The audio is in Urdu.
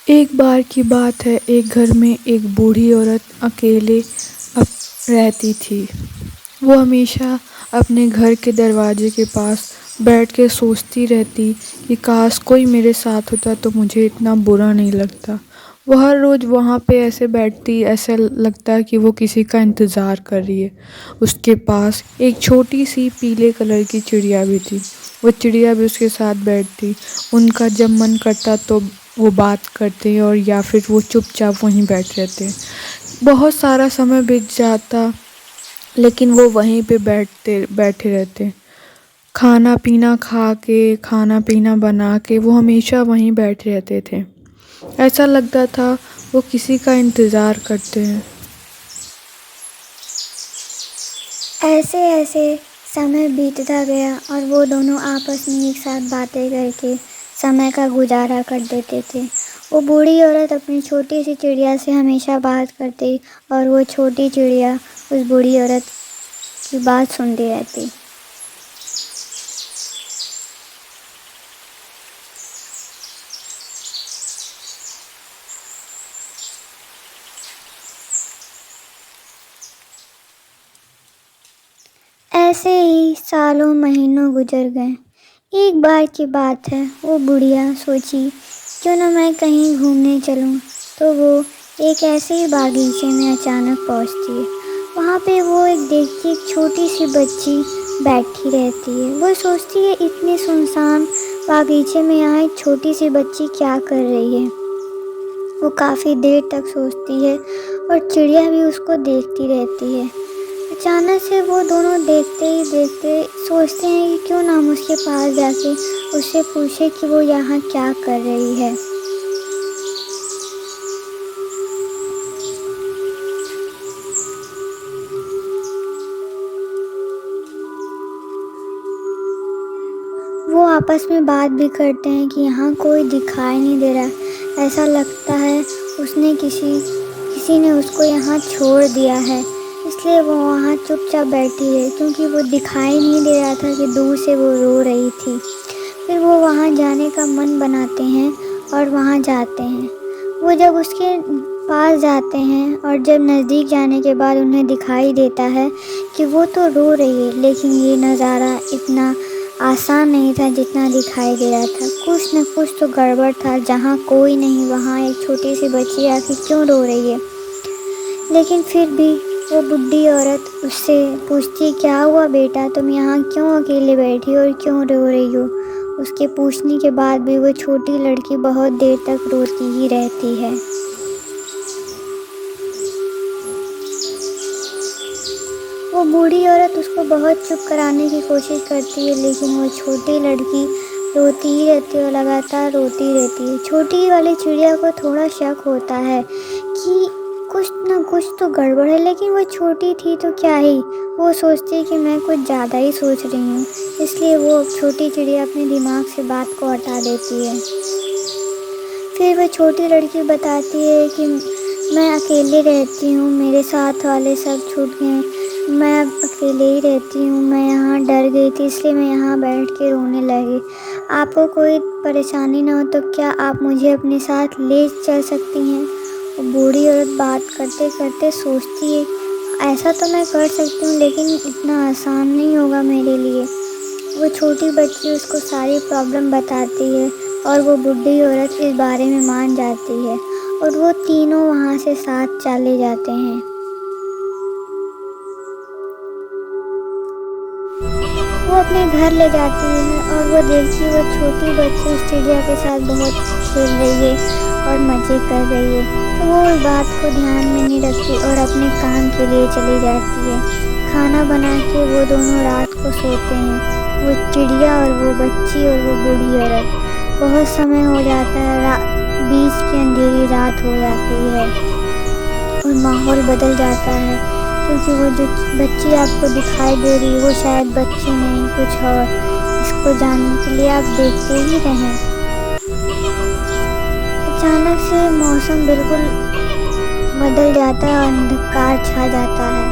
ایک بار کی بات ہے، ایک گھر میں ایک بوڑھی عورت اکیلے رہتی تھی۔ وہ ہمیشہ اپنے گھر کے دروازے کے پاس بیٹھ کے سوچتی رہتی کہ کاش کوئی میرے ساتھ ہوتا تو مجھے اتنا برا نہیں لگتا۔ وہ ہر روز وہاں پہ ایسے بیٹھتی، ایسا لگتا کہ وہ کسی کا انتظار کر رہی ہے۔ اس کے پاس ایک چھوٹی سی پیلے کلر کی چڑیا بھی تھی۔ وہ چڑیا بھی اس کے ساتھ بیٹھتی، ان کا جب من کرتا تو وہ بات کرتے اور یا پھر وہ چپ چاپ وہیں بیٹھ رہتے۔ بہت سارا سمے بیت جاتا لیکن وہ وہیں پہ بیٹھے رہتے۔ کھانا پینا کھا کے، کھانا پینا بنا کے وہ ہمیشہ وہیں بیٹھے رہتے تھے۔ ایسا لگتا تھا وہ کسی کا انتظار کرتے ہیں۔ ایسے ایسے سمے بیتتا گیا اور وہ دونوں آپس میں ایک ساتھ باتیں کر کے سمے کا گزارا کر دیتے تھے۔ وہ بوڑھی عورت اپنی چھوٹی سی چڑیا سے ہمیشہ بات کرتی اور وہ چھوٹی چڑیا اس بوڑھی عورت کی بات سنتی رہتی۔ ایسے ہی سالوں مہینوں گزر گئے۔ ایک بار کی بات ہے، وہ بڑھیا سوچی کیوں نہ میں کہیں گھومنے چلوں، تو وہ ایک ایسے ہی باغیچے میں اچانک پہنچتی ہے۔ وہاں پہ وہ دیکھتی ایک چھوٹی سی بچی بیٹھی رہتی ہے۔ وہ سوچتی ہے اتنے سنسان باغیچے میں یہاں ایک چھوٹی سی بچی کیا کر رہی ہے۔ وہ کافی دیر تک سوچتی ہے اور چڑیا بھی اس کو دیکھتی رہتی ہے۔ اچانک سے وہ دونوں دیکھتے ہی دیکھتے سوچتے ہیں کہ کیوں نہ ہم اس کے پاس جا کے اس سے پوچھیں کہ وہ یہاں کیا کر رہی ہے۔ وہ آپس میں بات بھی کرتے ہیں کہ یہاں کوئی دکھائی نہیں دے رہا، ایسا لگتا ہے کسی نے اس کو یہاں چھوڑ دیا ہے، اس لیے وہ وہاں چپ چاپ بیٹھی ہے، کیونکہ وہ دکھائی نہیں دے رہا تھا کہ دور سے وہ رو رہی تھی۔ پھر وہ وہاں جانے کا من بناتے ہیں اور وہاں جاتے ہیں۔ وہ جب اس کے پاس جاتے ہیں اور جب نزدیک جانے کے بعد انہیں دکھائی دیتا ہے کہ وہ تو رو رہی ہے، لیکن یہ نظارہ اتنا آسان نہیں تھا جتنا دکھائی دے رہا تھا۔ کچھ نہ کچھ تو گڑبڑ تھا، جہاں کوئی نہیں وہاں ایک چھوٹی سی بچی آخر کیوں رو رہی ہے۔ لیکن پھر بھی وہ بڈھی عورت اس سے پوچھتی کیا ہوا بیٹا، تم یہاں کیوں اکیلے بیٹھی اور کیوں رو رہی ہو۔ اس کے پوچھنے کے بعد بھی وہ چھوٹی لڑکی بہت دیر تک روتی ہی رہتی ہے۔ وہ بوڑھی عورت اس کو بہت چپ کرانے کی کوشش کرتی ہے، لیکن وہ چھوٹی لڑکی روتی ہی رہتی ہے اور لگاتار روتی رہتی ہے۔ چھوٹی والی چڑیا کو تھوڑا شک ہوتا ہے کہ کچھ نہ کچھ تو گڑبڑ ہے، لیکن وہ چھوٹی تھی تو کیا ہی، وہ سوچتی ہے کہ میں کچھ زیادہ ہی سوچ رہی ہوں، اس لیے وہ چھوٹی چڑیا اپنے دماغ سے بات کو ہٹا دیتی ہے۔ پھر وہ چھوٹی لڑکی بتاتی ہے کہ میں اکیلے رہتی ہوں، میرے ساتھ والے سب چھوٹ گئے، میں اب اکیلے ہی رہتی ہوں، میں یہاں ڈر گئی تھی اس لیے میں یہاں بیٹھ کے رونے لگی۔ آپ کو کوئی پریشانی نہ ہو تو کیا آپ مجھے اپنے ساتھ لے چل سکتی ہیں۔ وہ بوڑھی عورت بات کرتے کرتے سوچتی ہے ایسا تو میں کر سکتی ہوں، لیکن اتنا آسان نہیں ہوگا میرے لیے۔ وہ چھوٹی بچی اس کو ساری پرابلم بتاتی ہے اور وہ بوڑھی عورت اس بارے میں مان جاتی ہے اور وہ تینوں وہاں سے ساتھ چلے جاتے ہیں۔ وہ اپنے گھر لے جاتی ہے اور وہ دیکھتی وہ چھوٹی بچی اس چڑیا کے ساتھ بہت کھیل رہی ہے اور مزے کر رہی ہے، تو وہ اس بات کو دھیان میں نہیں رکھتی اور اپنے کام کے لیے چلی جاتی ہے۔ کھانا بنا کے وہ دونوں رات کو سوتے ہیں، وہ چڑیا اور وہ بچی اور وہ بوڑھی عورت۔ بہت سمے ہو جاتا ہے، بیچ کی اندھیری رات ہو جاتی ہے اور ماحول بدل جاتا ہے، کیونکہ وہ جو بچی آپ کو دکھائی دے رہی ہے وہ شاید بچی نہیں کچھ اور۔ اس کو جاننے کے لیے آپ دیکھتے ہی رہیں۔ اچانک سے موسم بالکل بدل جاتا ہے اور اندھکار چھا جاتا ہے۔